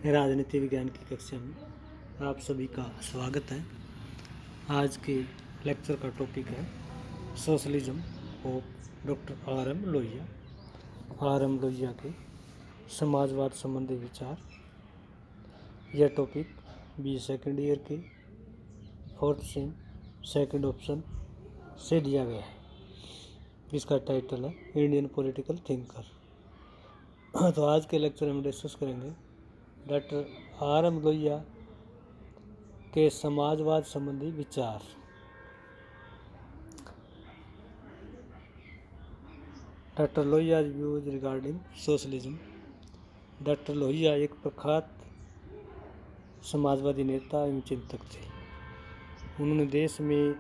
राजनीति विज्ञान की कक्षा में आप सभी का स्वागत है। आज के लेक्चर का टॉपिक है socialism of doctor RM. Lohia. RM. Lohia के समाजवाद संबंधी विचार। यह टॉपिक बी सेकेंड ईयर के 4th सेम सेकेंड ऑप्शन से दिया गया है। इसका टाइटल है इंडियन पॉलिटिकल थिंकर। तो आज के लेक्चर में हम डिस्कस करेंगे डॉक्टर आर.एम. लोहिया के समाजवाद संबंधी विचार। Doctor Lohia views regarding socialism. Doctor Lohia एक प्रख्यात समाजवादी नेता एवं चिंतक थे। उन्होंने देश में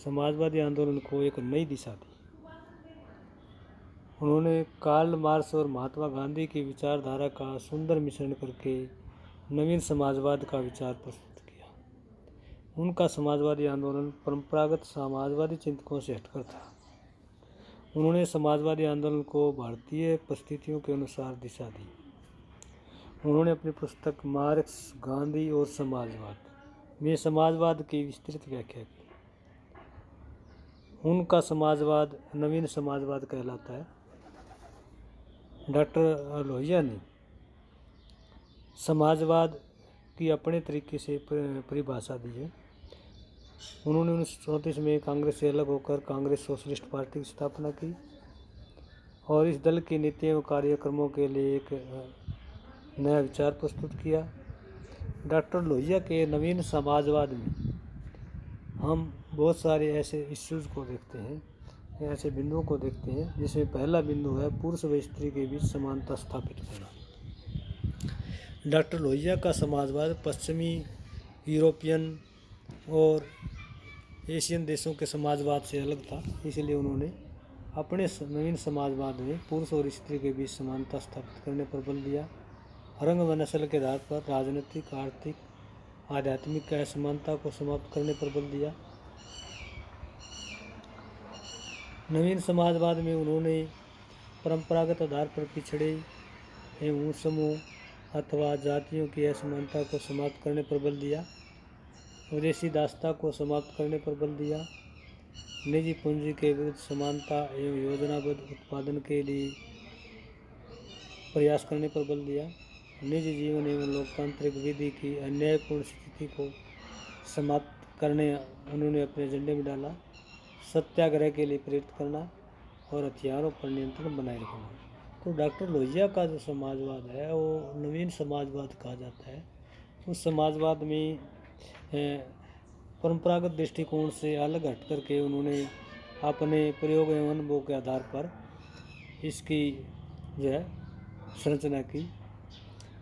समाजवादी आंदोलन को एक नई दिशा दी। उन्होंने कार्ल मार्क्स और महात्मा गांधी की विचारधारा का सुंदर मिश्रण करके नवीन समाजवाद का विचार प्रस्तुत किया। उनका समाजवादी आंदोलन परंपरागत समाजवादी चिंतकों से हटकर था। उन्होंने समाजवादी आंदोलन को भारतीय परिस्थितियों के अनुसार दिशा दी। उन्होंने अपनी पुस्तक मार्क्स, गांधी और समाजवाद में समाजवाद की विस्तृत व्याख्या की। उनका समाजवाद नवीन समाजवाद कहलाता है। डॉक्टर लोहिया ने समाजवाद की अपने तरीके से परिभाषा दी है। उन्होंने 1934 में कांग्रेस से अलग होकर कांग्रेस सोशलिस्ट पार्टी की स्थापना की और इस दल की नीतियों और कार्यक्रमों के लिए एक नया विचार प्रस्तुत किया। डॉक्टर लोहिया के नवीन समाजवाद में हम बहुत सारे ऐसे इश्यूज़ को देखते हैं, ऐसे बिंदुओं को देखते हैं, जिसमें पहला बिंदु है पुरुष व स्त्री के बीच समानता स्थापित करना। डॉक्टर लोहिया का समाजवाद पश्चिमी यूरोपियन और एशियन देशों के समाजवाद से अलग था। इसलिए उन्होंने अपने नवीन समाजवाद में पुरुष और स्त्री के बीच समानता स्थापित करने पर बल दिया। रंग व नस्ल के आधार पर राजनीतिक, आर्थिक, आध्यात्मिक असमानता को समाप्त करने पर बल दिया। नवीन समाजवाद में उन्होंने परंपरागत आधार पर पिछड़े एवं समूह अथवा जातियों की असमानता को समाप्त करने पर बल दिया। विदेशी दासता को समाप्त करने पर बल दिया। निजी पूंजी के विरुद्ध समानता एवं योजनाबद्ध उत्पादन के लिए प्रयास करने पर बल दिया। निजी जीवन एवं लोकतांत्रिक विधि की अन्यायपूर्ण स्थिति को समाप्त करने उन्होंने अपने एजेंडे में डाला। सत्याग्रह के लिए प्रेरित करना और हथियारों पर नियंत्रण बनाए रखना। तो डॉक्टर लोहिया का जो समाजवाद है वो नवीन समाजवाद कहा जाता है। उस समाजवाद में परंपरागत दृष्टिकोण से अलग हट करके उन्होंने अपने प्रयोग एवं अनुभव के आधार पर इसकी जो है संरचना की।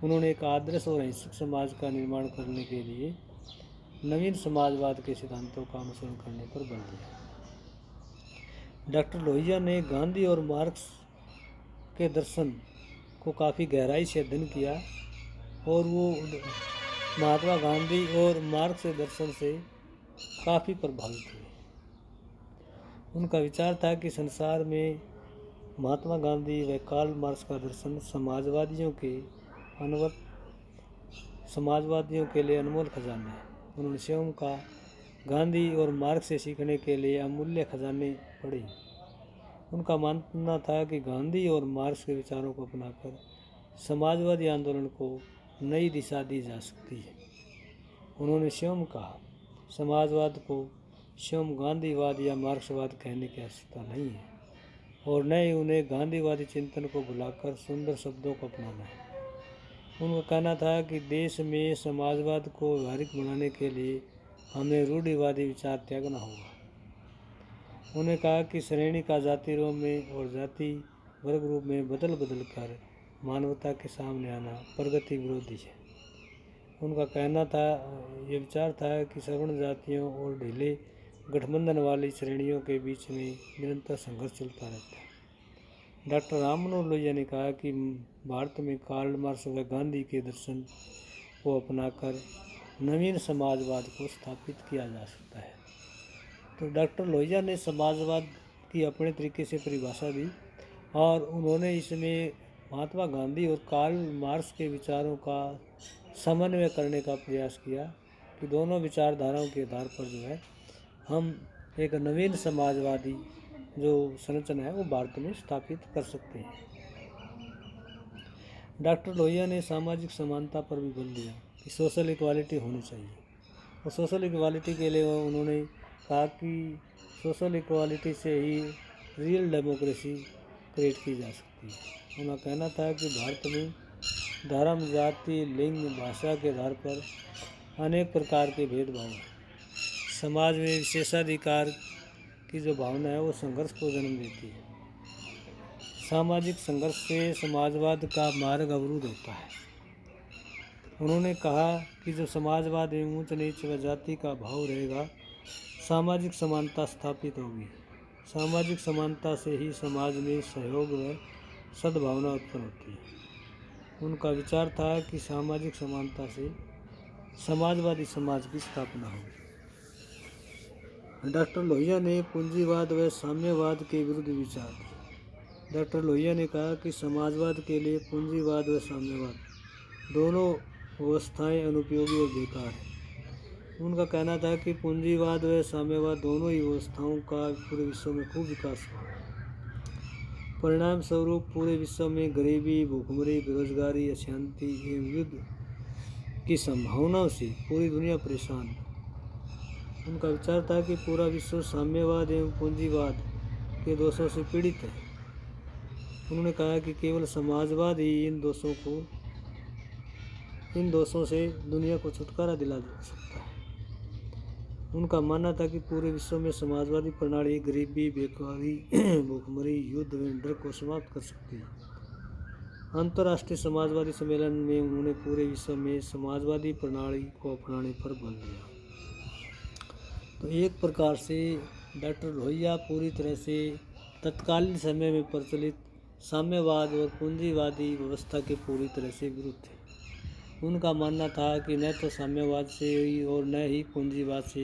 उन्होंने एक आदर्श और अहिंसक समाज का निर्माण करने के लिए नवीन समाजवाद के सिद्धांतों का अनुसरण करने पर बल दिया। डॉक्टर लोहिया ने गांधी और मार्क्स के दर्शन को काफ़ी गहराई से अध्ययन किया और वो महात्मा गांधी और मार्क्स के दर्शन से काफ़ी प्रभावित हुए। उनका विचार था कि संसार में महात्मा गांधी व कार्ल मार्क्स का दर्शन समाजवादियों के लिए अनमोल खजाना है। उन्होंने स्वयं का गांधी और मार्क्स से सीखने के लिए अमूल्य खजाने पढ़े। उनका मानना था कि गांधी और मार्क्स के विचारों को अपनाकर समाजवादी आंदोलन को नई दिशा दी जा सकती है। उन्होंने स्वयं कहा, समाजवाद को स्वयं गांधीवाद या मार्क्सवाद कहने की आवश्यकता नहीं है और न ही उन्हें गांधीवादी चिंतन को भुलाकर सुंदर शब्दों को अपनाना है। उनका कहना था कि देश में समाजवाद को व्यावहारिक बनाने के लिए हमें रूढ़िवादी विचार त्यागना होगा। उन्होंने कहा कि श्रेणी का जाति रूप में और जाति वर्ग रूप में बदल कर मानवता के सामने आना प्रगति विरोधी है। उनका कहना था, ये विचार था कि सवर्ण जातियों और ढीले गठबंधन वाली श्रेणियों के बीच में निरंतर संघर्ष चलता रहता है। डॉक्टर राममनोहर लोहिया ने कहा कि भारत में कार्ल मार्क्स व गांधी के दर्शन को अपनाकर नवीन समाजवाद को स्थापित किया जा सकता है। तो डॉक्टर लोहिया ने समाजवाद की अपने तरीके से परिभाषा दी और उन्होंने इसमें महात्मा गांधी और कार्ल मार्क्स के विचारों का समन्वय करने का प्रयास किया कि दोनों विचारधाराओं के आधार पर जो है हम एक नवीन समाजवादी जो संरचना है वो भारत में स्थापित कर सकते हैं। डॉक्टर लोहिया ने सामाजिक समानता पर भी बल दिया कि सोशल इक्वालिटी होनी चाहिए, और सोशल इक्वालिटी के लिए उन्होंने कहा कि सोशल इक्वालिटी से ही रियल डेमोक्रेसी क्रिएट की जा सकती है। उनका कहना था कि भारत में धर्म, जाति, लिंग, भाषा के आधार पर अनेक प्रकार के भेदभाव हैं। समाज में विशेषाधिकार की जो भावना है वो संघर्ष को जन्म देती है। सामाजिक संघर्ष से समाजवाद का मार्ग अवरुद्ध होता है। उन्होंने कहा कि जब समाजवाद में ऊंच नीच व जाति का भाव रहेगा, सामाजिक समानता स्थापित होगी। सामाजिक समानता से ही समाज में सहयोग व सद्भावना उत्पन्न होती है। उनका विचार था कि सामाजिक समानता से समाजवादी समाज की स्थापना होगी। डॉक्टर लोहिया ने पूंजीवाद व साम्यवाद के विरुद्ध विचार दिए। डॉक्टर लोहिया ने कहा कि समाजवाद के लिए पूंजीवाद व साम्यवाद दोनों व्यवस्थाएं अनुपयोगी और बेकार हैं। उनका कहना था कि पूंजीवाद व साम्यवाद दोनों ही व्यवस्थाओं का पूरे विश्व में खूब विकास हुआ। परिणाम स्वरूप पूरे विश्व में गरीबी, भूखमरी, बेरोजगारी, अशांति एवं युद्ध की संभावनाओं से पूरी दुनिया परेशान है। उनका विचार था कि पूरा विश्व साम्यवाद एवं पूंजीवाद के दोषों से पीड़ित है। उन्होंने कहा कि केवल समाजवाद ही इन दोषों से दुनिया को छुटकारा दिला सकता है। उनका मानना था कि पूरे विश्व में समाजवादी प्रणाली गरीबी, बेकारी, भूखमरी, युद्ध एवं डर को समाप्त कर सकती है। अंतर्राष्ट्रीय समाजवादी सम्मेलन में उन्होंने पूरे विश्व में समाजवादी प्रणाली को अपनाने पर बल दिया। तो एक प्रकार से डॉक्टर लोहिया पूरी तरह से तत्कालीन समय में प्रचलित साम्यवाद और पूंजीवादी व्यवस्था के पूरी तरह से विरुद्ध थे। उनका मानना था कि न तो साम्यवाद से और न ही पूंजीवाद से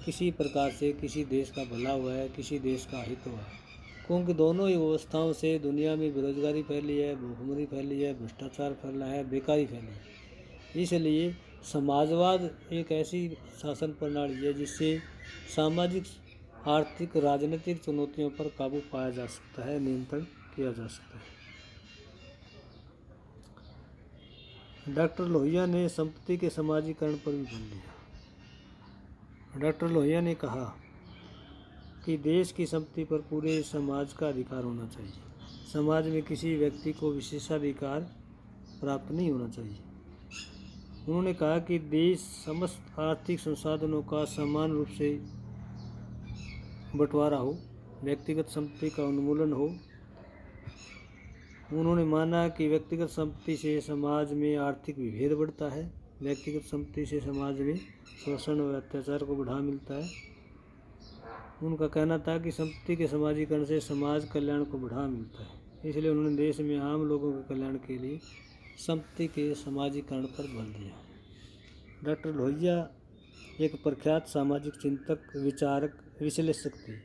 किसी प्रकार से किसी देश का भला हुआ है, किसी देश का हित हुआ है, क्योंकि दोनों ही व्यवस्थाओं से दुनिया में बेरोजगारी फैली है, भूखमरी फैली है, भ्रष्टाचार फैला है, बेकारी फैली है। इसलिए समाजवाद एक ऐसी शासन प्रणाली है जिससे सामाजिक, आर्थिक, राजनीतिक चुनौतियों पर काबू पाया जा सकता है, नियंत्रण किया जा सकता है। डॉक्टर लोहिया ने संपत्ति के समाजीकरण पर भी बल दिया। डॉक्टर लोहिया ने कहा कि देश की संपत्ति पर पूरे समाज का अधिकार होना चाहिए। समाज में किसी व्यक्ति को विशेषाधिकार प्राप्त नहीं होना चाहिए। उन्होंने कहा कि देश समस्त आर्थिक संसाधनों का समान रूप से बंटवारा हो, व्यक्तिगत संपत्ति का उन्मूलन हो। उन्होंने माना कि व्यक्तिगत संपत्ति से समाज में आर्थिक विभेद बढ़ता है, व्यक्तिगत संपत्ति से समाज में शोषण व अत्याचार को बढ़ावा मिलता है। उनका कहना था कि संपत्ति के समाजीकरण से समाज कल्याण को बढ़ावा मिलता है। इसलिए उन्होंने देश में आम लोगों के कल्याण के लिए संपत्ति के समाजीकरण पर बल दिया। डॉक्टर लोहिया एक प्रख्यात सामाजिक चिंतक, विचारक, विश्लेषक थे।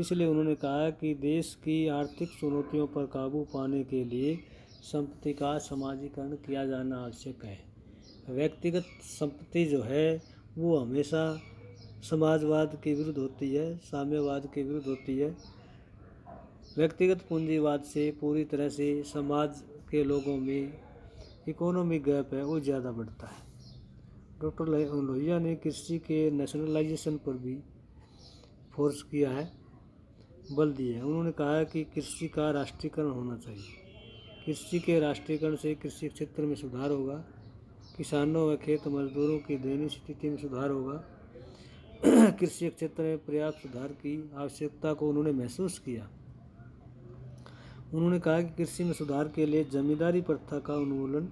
इसलिए उन्होंने कहा कि देश की आर्थिक चुनौतियों पर काबू पाने के लिए संपत्ति का समाजीकरण किया जाना आवश्यक है। व्यक्तिगत संपत्ति जो है वो हमेशा समाजवाद के विरुद्ध होती है, साम्यवाद के विरुद्ध होती है। व्यक्तिगत पूंजीवाद से पूरी तरह से समाज के लोगों में इकोनॉमिक गैप है वो ज़्यादा बढ़ता है। डॉक्टर लोहिया ने कृषि के नेशनलाइजेशन पर भी फोर्स किया है, बल दिया है। उन्होंने कहा कि कृषि का राष्ट्रीयकरण होना चाहिए। कृषि के राष्ट्रीयकरण से कृषि क्षेत्र में सुधार होगा, किसानों व खेत मजदूरों की दयनीय स्थिति में सुधार होगा। कृषि क्षेत्र में पर्याप्त सुधार की आवश्यकता को उन्होंने महसूस किया। उन्होंने कहा कि कृषि में सुधार के लिए जमींदारी प्रथा का उन्मूलन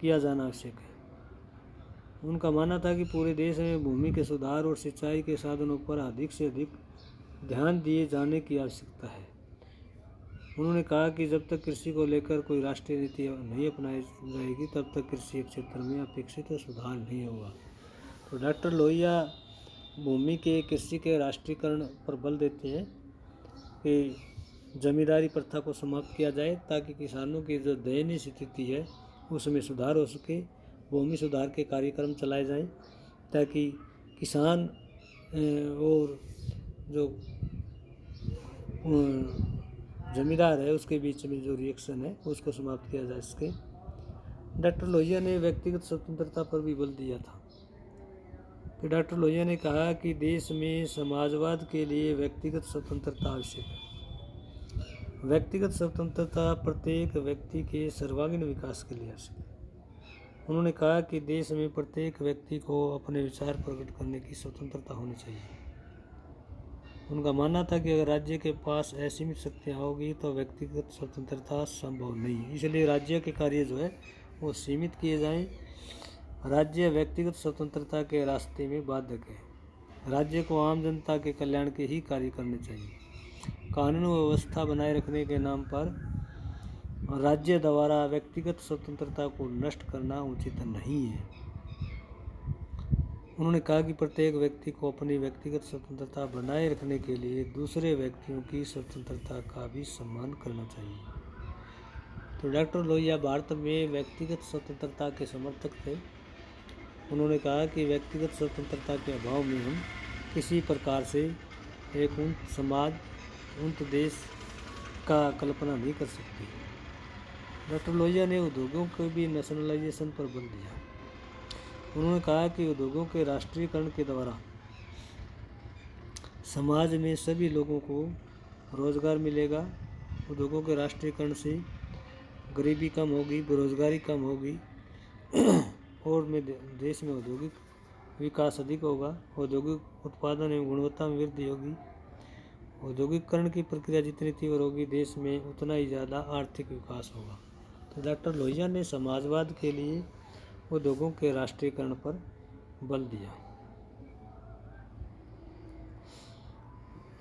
किया जाना आवश्यक है। उनका मानना था कि पूरे देश में भूमि के सुधार और सिंचाई के साधनों पर अधिक से अधिक ध्यान दिए जाने की आवश्यकता है। उन्होंने कहा कि जब तक कृषि को लेकर कोई राष्ट्रीय नीति नहीं अपनाई जाएगी तब तक कृषि क्षेत्र में अपेक्षित सुधार नहीं होगा। तो डॉक्टर लोहिया भूमि के कृषि के राष्ट्रीयकरण पर बल देते हैं कि जमींदारी प्रथा को समाप्त किया जाए ताकि किसानों की जो दयनीय स्थिति है उसमें सुधार हो सके। भूमि सुधार के कार्यक्रम चलाए जाएं ताकि किसान और जो जमींदार है उसके बीच में जो रिएक्शन है उसको समाप्त किया जा सके। डॉक्टर लोहिया ने व्यक्तिगत स्वतंत्रता पर भी बल दिया था कि डॉक्टर लोहिया ने कहा कि देश में समाजवाद के लिए व्यक्तिगत स्वतंत्रता आवश्यक है। व्यक्तिगत स्वतंत्रता प्रत्येक व्यक्ति के सर्वांगीण विकास के लिए आवश्यक है। उन्होंने कहा कि देश में प्रत्येक व्यक्ति को अपने विचार प्रकट करने की स्वतंत्रता होनी चाहिए। उनका मानना था कि अगर राज्य के पास असीमित शक्तियाँ होगी तो व्यक्तिगत स्वतंत्रता संभव नहीं, इसलिए राज्य के कार्य जो है वो सीमित किए जाएं। राज्य व्यक्तिगत स्वतंत्रता के रास्ते में बाधक है। राज्य को आम जनता के कल्याण के ही कार्य करने चाहिए। कानून व्यवस्था बनाए रखने के नाम पर राज्य द्वारा व्यक्तिगत स्वतंत्रता को नष्ट करना उचित नहीं है। उन्होंने कहा कि प्रत्येक व्यक्ति को अपनी व्यक्तिगत स्वतंत्रता बनाए रखने के लिए दूसरे व्यक्तियों की स्वतंत्रता का भी सम्मान करना चाहिए। तो डॉक्टर लोहिया भारत में व्यक्तिगत स्वतंत्रता के समर्थक थे। उन्होंने कहा कि व्यक्तिगत स्वतंत्रता के अभाव में हम किसी प्रकार से एक उन्नत समाज, उन्नत देश का कल्पना नहीं कर सकते। डॉक्टर लोहिया ने उद्योगों के भी नेशनलाइजेशन पर बल दिया। उन्होंने कहा कि उद्योगों के राष्ट्रीयकरण के द्वारा समाज में सभी लोगों को रोजगार मिलेगा। उद्योगों के राष्ट्रीयकरण से गरीबी कम होगी, बेरोजगारी कम होगी और देश में औद्योगिक विकास अधिक होगा। औद्योगिक उत्पादन एवं गुणवत्ता में वृद्धि होगी। औद्योगिकरण की प्रक्रिया जितनी तीव्र होगी देश में उतना ही ज़्यादा आर्थिक विकास होगा। तो डॉक्टर लोहिया ने समाजवाद के लिए उद्योगों के राष्ट्रीयकरण पर बल दिया।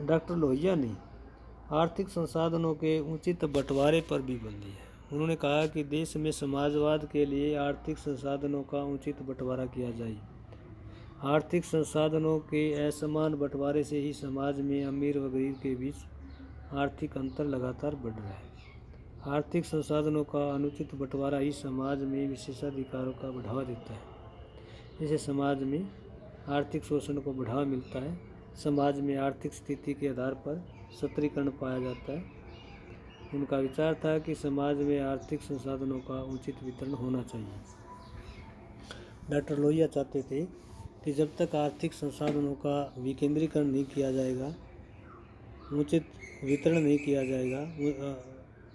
डॉक्टर लोहिया ने आर्थिक संसाधनों के उचित बंटवारे पर भी बल दिया। उन्होंने कहा कि देश में समाजवाद के लिए आर्थिक संसाधनों का उचित बंटवारा किया जाए। आर्थिक संसाधनों के असमान बंटवारे से ही समाज में अमीर व गरीब के बीच आर्थिक अंतर लगातार बढ़ रहा है। आर्थिक संसाधनों का अनुचित बंटवारा ही समाज में विशेषाधिकारों का बढ़ावा देता है। इससे समाज में आर्थिक शोषण को बढ़ावा मिलता है। समाज में आर्थिक स्थिति के आधार पर सत्रीकरण पाया जाता है। उनका विचार था कि समाज में आर्थिक संसाधनों का उचित वितरण होना चाहिए। डॉक्टर लोहिया चाहते थे कि जब तक आर्थिक संसाधनों का विकेंद्रीकरण नहीं किया जाएगा, उचित वितरण नहीं किया जाएगा,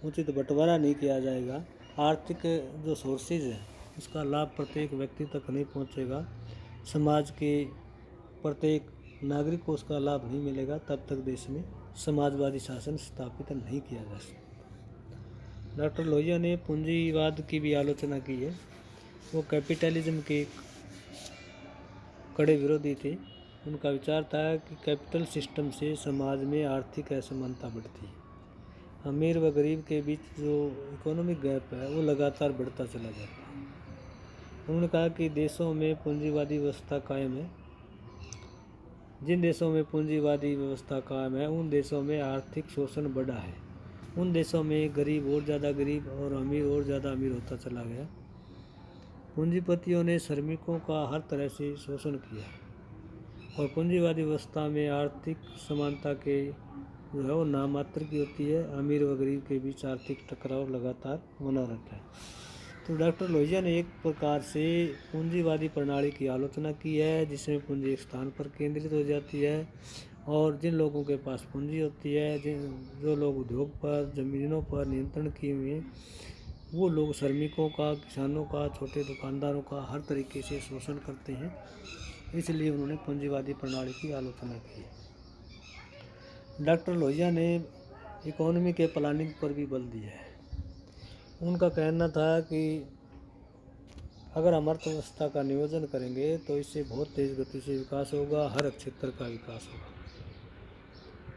उचित बंटवारा नहीं किया जाएगा, आर्थिक जो सोर्सेज है उसका लाभ प्रत्येक व्यक्ति तक नहीं पहुंचेगा, समाज के प्रत्येक नागरिक को उसका लाभ नहीं मिलेगा, तब तक देश में समाजवादी शासन स्थापित नहीं किया जा सकता। डॉक्टर लोहिया ने पूंजीवाद की भी आलोचना की है। वो कैपिटलिज्म के कड़े विरोधी थे। उनका विचार था कि कैपिटल सिस्टम से समाज में आर्थिक असमानता बढ़ती है। अमीर व गरीब के बीच जो इकोनॉमिक गैप है वो लगातार बढ़ता चला जाता है। उन्होंने कहा कि देशों में पूंजीवादी व्यवस्था कायम है। जिन देशों में पूंजीवादी व्यवस्था कायम है उन देशों में आर्थिक शोषण बढ़ा है। उन देशों में गरीब और ज़्यादा गरीब और अमीर और ज़्यादा अमीर होता चला गया। पूंजीपतियों ने श्रमिकों का हर तरह से शोषण किया और पूंजीवादी व्यवस्था में आर्थिक समानता के जो है वो नामात्र की होती है। अमीर व गरीब के बीच आर्थिक टकराव लगातार बना रहता है। तो डॉक्टर लोहिया ने एक प्रकार से पूंजीवादी प्रणाली की आलोचना की है जिसमें पूंजी एक स्थान पर केंद्रित हो जाती है और जिन लोगों के पास पूंजी होती है, जो लोग उद्योग पर, ज़मीनों पर नियंत्रण किए हुए हैं, वो लोग श्रमिकों का, किसानों का, छोटे दुकानदारों का हर तरीके से शोषण करते हैं। इसलिए उन्होंने पूंजीवादी प्रणाली की आलोचना की। डॉक्टर लोहिया ने इकोनॉमी के प्लानिंग पर भी बल दिया है। उनका कहना था कि अगर हम अर्थव्यवस्था का नियोजन करेंगे तो इससे बहुत तेज़ गति से विकास होगा, हर क्षेत्र का विकास होगा।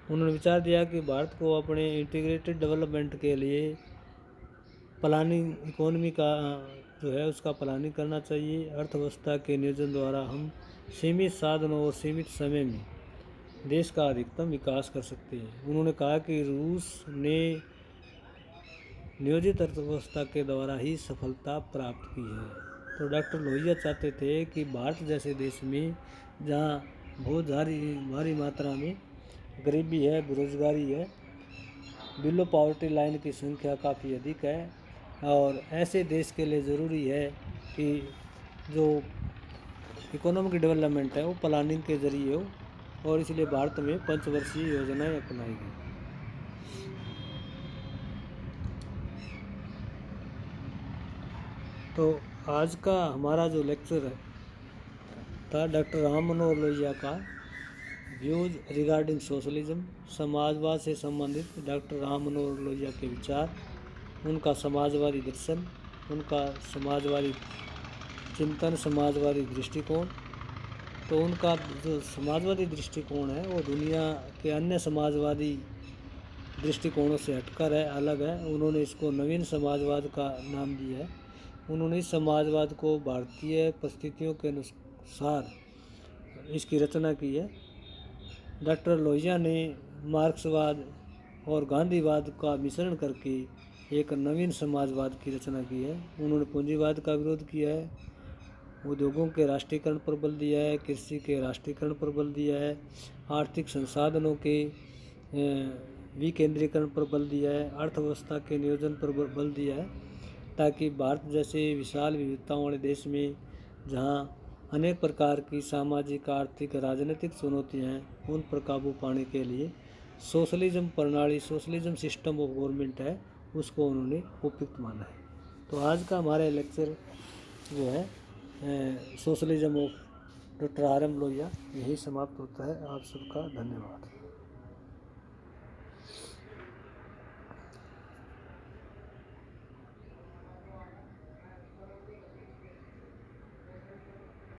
उन्होंने विचार दिया कि भारत को अपने इंटीग्रेटेड डेवलपमेंट के लिए प्लानिंग, इकोनॉमी का जो है उसका प्लानिंग करना चाहिए। अर्थव्यवस्था के नियोजन द्वारा हम सीमित साधनों और सीमित समय में देश का अधिकतम विकास कर सकते हैं। उन्होंने कहा कि रूस ने नियोजित अर्थव्यवस्था के द्वारा ही सफलता प्राप्त की है। तो डॉक्टर लोहिया चाहते थे कि भारत जैसे देश में जहाँ बहुत भारी मात्रा में गरीबी है, बेरोजगारी है, बिलो पॉवर्टी लाइन की संख्या काफ़ी अधिक है, और ऐसे देश के लिए ज़रूरी है कि जो इकोनॉमिक डेवलपमेंट है वो प्लानिंग के जरिए हो, और इसलिए भारत में पंचवर्षीय योजनाएं अपनाई गई। तो आज का हमारा जो लेक्चर था डॉक्टर राम मनोहर लोहिया का व्यूज रिगार्डिंग सोशलिज्म, समाजवाद से संबंधित डॉक्टर राम मनोहर लोहिया के विचार, उनका समाजवादी दर्शन, उनका समाजवादी चिंतन, समाजवादी दृष्टिकोण। तो उनका जो समाजवादी दृष्टिकोण है वो दुनिया के अन्य समाजवादी दृष्टिकोणों से हटकर है, अलग है। उन्होंने इसको नवीन समाजवाद का नाम दिया है। उन्होंने इस समाजवाद को भारतीय परिस्थितियों के अनुसार इसकी रचना की है। डॉक्टर लोहिया ने मार्क्सवाद और गांधीवाद का मिश्रण करके एक नवीन समाजवाद की रचना की है। उन्होंने पूंजीवाद का विरोध किया है, उद्योगों के राष्ट्रीयकरण पर बल दिया है, कृषि के राष्ट्रीयकरण पर बल दिया है, आर्थिक संसाधनों के विकेंद्रीकरण पर बल दिया है, अर्थव्यवस्था के नियोजन पर बल दिया है, ताकि भारत जैसे विशाल विविधताओं वाले देश में जहाँ अनेक प्रकार की सामाजिक, आर्थिक, राजनीतिक चुनौतियाँ हैं, उन पर काबू पाने के लिए सोशलिज्म प्रणाली, सोशलिज्म सिस्टम ऑफ गवर्नमेंट है, उसको उन्होंने उपयुक्त माना है। तो आज का हमारा लेक्चर जो है socialism of doctor R M Lohia यही समाप्त होता है। आप सबका धन्यवाद।